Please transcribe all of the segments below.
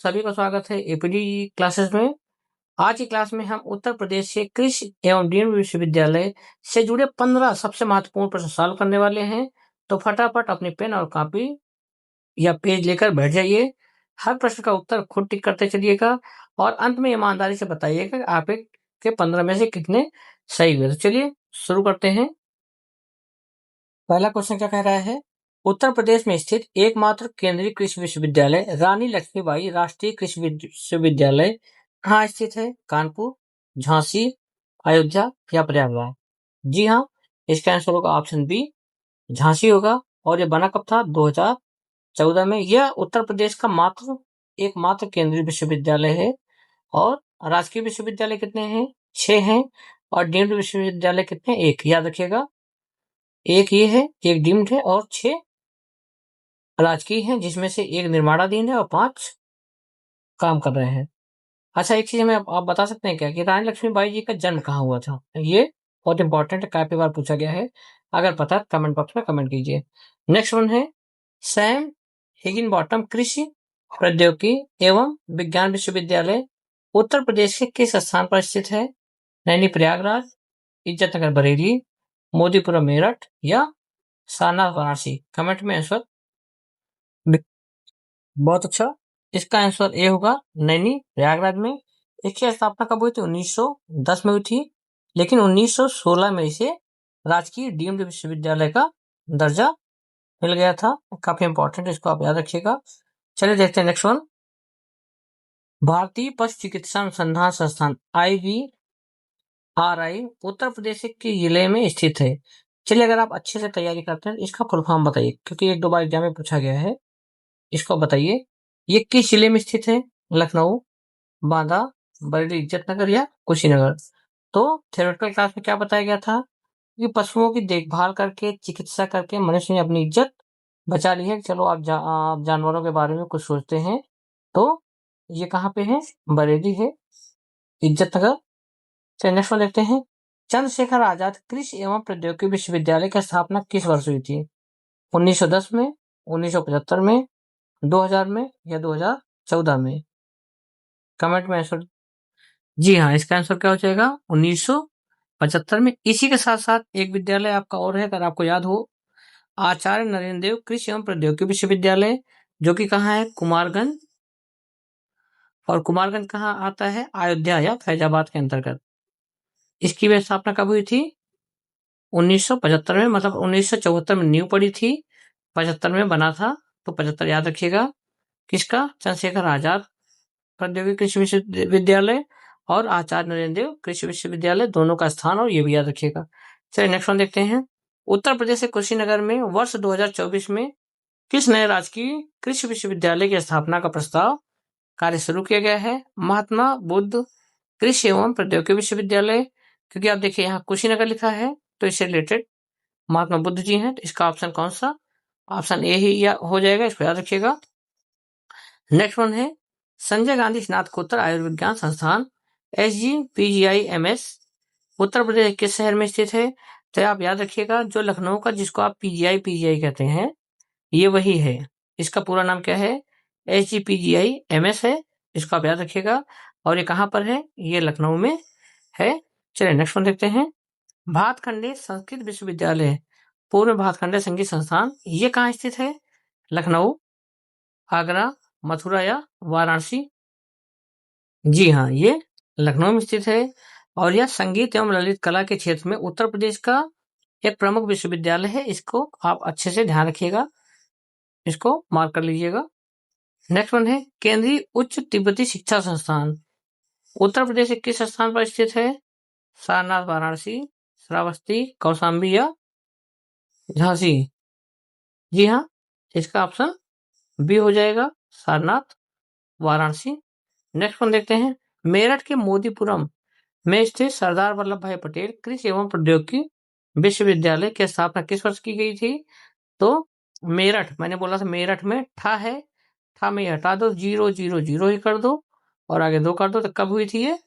सभी का स्वागत है एपीडी क्लासेस में। आज की क्लास में हम उत्तर प्रदेश के कृषि एवं डीम्ड विश्वविद्यालय से जुड़े 15 सबसे महत्वपूर्ण प्रश्न सॉल्व करने वाले हैं। तो फटाफट अपनी पेन और कॉपी या पेज लेकर बैठ जाइए। हर प्रश्न का उत्तर खुद टिक करते चलिएगा और अंत में ईमानदारी से बताइएगा कि आप के 15 में से कितने सही हुए। तो चलिए शुरू करते हैं। पहला क्वेश्चन क्या कह रहा है? उत्तर प्रदेश में स्थित एकमात्र केंद्रीय कृषि विश्वविद्यालय रानी लक्ष्मीबाई राष्ट्रीय कृषि विश्वविद्यालय कहाँ स्थित है? कानपुर, झांसी, अयोध्या या प्रयागराज? जी हाँ, इसका आंसर होगा ऑप्शन बी, झांसी होगा। और ये बना कब था? 2014 में। यह उत्तर प्रदेश का एकमात्र केंद्रीय विश्वविद्यालय है। और राजकीय विश्वविद्यालय कितने हैं? 6 हैं। और डीम्ड विश्वविद्यालय कितने? 1। याद रखिएगा, एक ये है, एक डीम्ड है और 6 राजकीय हैं, जिसमें से 1 निर्माणाधीन है और 5 काम कर रहे हैं। अच्छा, एक चीज में आप बता सकते हैं क्या कि रानी लक्ष्मीबाई जी का जन्म कहाँ हुआ था? ये बहुत इंपॉर्टेंट है, काफी बार पूछा गया है। अगर पता है कमेंट बॉक्स में कमेंट कीजिए। नेक्स्ट वन है, सैम हिगिनबॉटम कृषि प्रौद्योगिकी एवं विज्ञान विश्वविद्यालय उत्तर प्रदेश के किस स्थान पर स्थित है? नैनी प्रयागराज, इज्जतनगर बरेली, मोदीपुरम मेरठ या सारनाथ वाराणसी? कमेंट में आंसर। बहुत अच्छा, इसका आंसर ए होगा, नैनी प्रयागराज में। इसकी स्थापना कब हुई थी? 1910 में हुई थी, लेकिन 1916 में इसे राजकीय डीम्ड विश्वविद्यालय का दर्जा मिल गया था। काफी इंपॉर्टेंट, इसको आप याद रखिएगा। चलिए देखते हैं नेक्स्ट वन। भारतीय पशु चिकित्सा अनुसंधान संस्थान IVRI उत्तर प्रदेश के जिले में स्थित है। चलिए, अगर आप अच्छे से तैयारी करते हैं इसका फुल फॉर्म बताइए, क्योंकि 1-2 बार एग्जाम में पूछा गया है। इसको बताइए, ये किस जिले में स्थित है? लखनऊ, बांदा, बरेली, इज्जतनगर या कुशीनगर? तो थ्योरेटिकल क्लास में क्या बताया गया था कि पशुओं की देखभाल करके, चिकित्सा करके मनुष्य ने अपनी इज्जत बचा ली है। चलो आप जानवरों के बारे में कुछ सोचते हैं। तो ये कहाँ पे है? बरेली है, इज्जतनगर। चलिए नेक्स्ट वन देखते हैं। चंद्रशेखर आजाद कृषि एवं प्रौद्योगिकी विश्वविद्यालय की स्थापना किस वर्ष हुई थी? 1910 में, 1975 में, 2000 में या 2014 में? कमेंट में आंसर। जी हाँ, इसका आंसर क्या हो जाएगा? 1975 में। इसी के साथ साथ एक विद्यालय आपका और है, अगर आपको याद हो, आचार्य नरेंद्र देव कृषि एवं प्रौद्योगिकी विश्वविद्यालय, जो कि कहाँ है? कुमारगंज। और कुमारगंज कहाँ आता है? अयोध्या या फैजाबाद के अंतर्गत। इसकी भी स्थापना कब हुई थी? 1975 में, मतलब 1974 में नींव पड़ी थी, 75 में बना था। तो 75 याद रखिएगा। किसका? चंद्रशेखर आजाद प्रौद्योगिकी कृषि विश्वविद्यालय और आचार्य नरेंद्र देव कृषि विश्वविद्यालय, दोनों का स्थान, और ये भी याद रखिएगा। चलिए नेक्स्ट वन देखते हैं। उत्तर प्रदेश के कुशीनगर में वर्ष 2024 में किस नए राजकीय कृषि विश्वविद्यालय की स्थापना का प्रस्ताव कार्य शुरू किया गया है? महात्मा बुद्ध कृषि एवं प्रौद्योगिकी विश्वविद्यालय, क्योंकि आप देखिए यहाँ कुशीनगर लिखा है, तो इससे रिलेटेड महात्मा बुद्ध जी हैं। तो इसका ऑप्शन कौन सा? ऑप्शन ए ही या हो जाएगा, इसको याद रखिएगा। नेक्स्ट वन है, संजय गांधी स्नातकोत्तर आयुर्विज्ञान संस्थान SGPGIMS उत्तर प्रदेश किस शहर में स्थित है? तो आप याद रखिएगा, जो लखनऊ का जिसको आप PGI कहते हैं, ये वही है। इसका पूरा नाम क्या है? SGPGIMS है। इसको आप याद रखिएगा। और ये कहाँ पर है? ये लखनऊ में है। चलिए नेक्स्ट वन देखते हैं। भातखंडे संस्कृत विश्वविद्यालय, पूर्व भातखंडे संगीत संस्थान, ये कहाँ स्थित है? लखनऊ, आगरा, मथुरा या वाराणसी? जी हाँ, ये लखनऊ में स्थित है। और यह संगीत एवं ललित कला के क्षेत्र में उत्तर प्रदेश का एक प्रमुख विश्वविद्यालय है। इसको आप अच्छे से ध्यान रखिएगा, इसको मार्क कर लीजिएगा। नेक्स्ट वन है, केंद्रीय उच्च तिब्बती शिक्षा संस्थान उत्तर प्रदेश के किस स्थान पर स्थित है? सारनाथ, वाराणसी, श्रावस्ती, कौशाम्बी या झांसी? जी हाँ, इसका ऑप्शन बी हो जाएगा, सारनाथ, वाराणसी। नेक्स्ट वन देखते हैं। मेरठ के मोदीपुरम में स्थित सरदार वल्लभ भाई पटेल कृषि एवं प्रौद्योगिकी विश्वविद्यालय की स्थापना किस वर्ष की गई थी? तो मेरठ, मैंने बोला था मेरठ में ठा है, ठा में ये हटा दो, 000 ही कर दो और आगे 2 कर दो। तो कब हुई थी ये?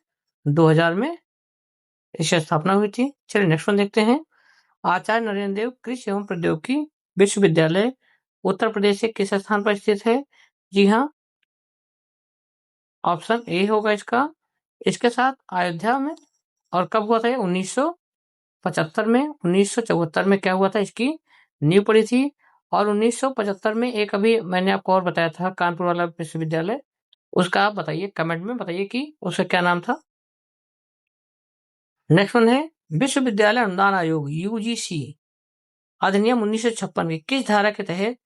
2000 में इसकी स्थापना हुई थी। चलिए नेक्स्ट वन देखते हैं। आचार्य नरेंद्र देव कृषि एवं प्रौद्योगिकी विश्वविद्यालय उत्तर प्रदेश के किस स्थान पर स्थित है? जी हाँ, ऑप्शन ए होगा इसका। इसके साथ अयोध्या में, और कब हुआ था ये? 1975 में। 1974 में क्या हुआ था? इसकी नींव पड़ी थी। और 1975 में एक अभी मैंने आपको और बताया था, कानपुर वाला विश्वविद्यालय, उसका आप बताइए, कमेंट में बताइए कि उसका क्या नाम था। नेक्स्ट वन है विश्वविद्यालय अनुदान आयोग यूजीसी अधिनियम 1956 की किस धारा के तहत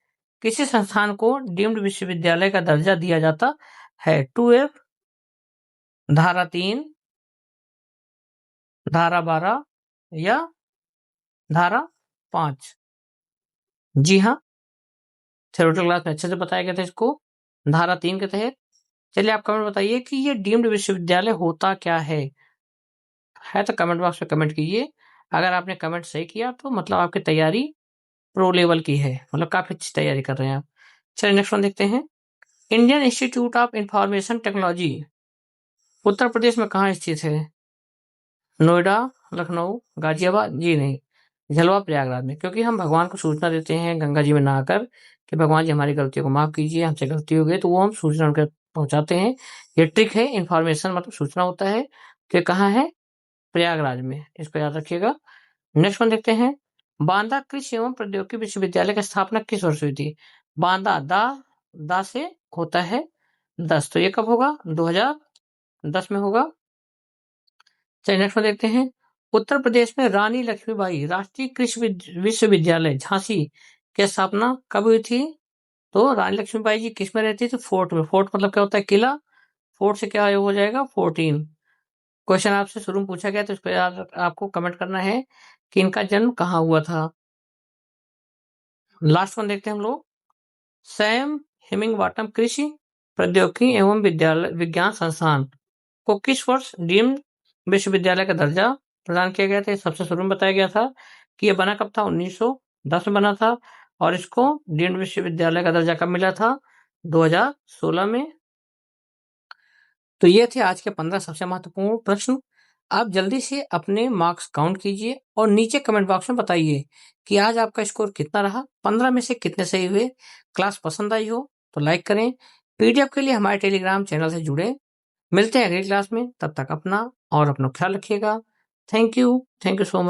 किसी संस्थान को डीम्ड विश्वविद्यालय का दर्जा दिया जाता है? 2F, धारा 3, धारा 12 या धारा 5? जी हाँ, थ्योरेटिकल क्लास में अच्छे से बताया गया था इसको, धारा 3 के तहत। चलिए आप कमेंट बताइए कि ये डीम्ड विश्वविद्यालय होता क्या है तो कमेंट बॉक्स में कमेंट कीजिए। अगर आपने कमेंट सही किया तो मतलब आपकी तैयारी प्रो लेवल की है, मतलब काफी अच्छी तैयारी कर रहे हैं आप। चलिए नेक्स्ट वन देखते हैं। Indian Institute of Information Technology Uttar Pradesh में कहाँ स्थित है? नोएडा, लखनऊ, गाजियाबाद? जी नहीं, झलवा प्रयागराज में। क्योंकि हम भगवान को सूचना देते हैं गंगा जी में नहाकर कि भगवान जी हमारी गलतियों को माफ कीजिए, हमसे गलती हो गई, तो वो हम सूचना उनके पहुंचाते हैं। ये ट्रिक है, इन्फॉर्मेशन मतलब सूचना होता है कि कहाँ है? प्रयागराज में, इसको याद रखिएगा। नेक्स्ट वन देखते हैं। बांदा कृषि एवं प्रौद्योगिकी विश्वविद्यालय की स्थापना किस वर्ष हुई थी? बांदा दा से होता है 10, तो ये कब होगा? 2010 में होगा। चलिए नेक्स्ट में देखते हैं। उत्तर प्रदेश में रानी लक्ष्मीबाई राष्ट्रीय कृषि विश्वविद्यालय झांसी की स्थापना कब हुई थी? तो रानी लक्ष्मीबाई जी किस में रहती थी? फोर्ट में। फोर्ट मतलब क्या होता है? किला। फोर्ट से क्या हो जाएगा? 14। क्वेश्चन आपसे शुरू में पूछा गया तो इस पर आपको कमेंट करना है कि इनका जन्म कहाँ हुआ था। लास्ट वन देखते हैं हम लोग। सैम हिमिंगवाटम कृषि प्रौद्योगिकी एवं विज्ञान संस्थान को किस वर्ष डीम्ड विश्वविद्यालय का दर्जा प्रदान किया गया था? सबसे शुरू में बताया गया था कि यह बना कब था? 1910 में बना था। और इसको डीम्ड विश्वविद्यालय का दर्जा कब मिला था? 2016 में। तो ये थे आज के 15 सबसे महत्वपूर्ण प्रश्न। आप जल्दी से अपने मार्क्स काउंट कीजिए और नीचे कमेंट बॉक्स में बताइए कि आज आपका स्कोर कितना रहा, 15 में से कितने सही हुए। क्लास पसंद आई हो तो लाइक करें। पीडीएफ के लिए हमारे टेलीग्राम चैनल से जुड़े। मिलते हैं अगली क्लास में, तब तक अपना और अपना ख्याल रखिएगा। Thank you so much.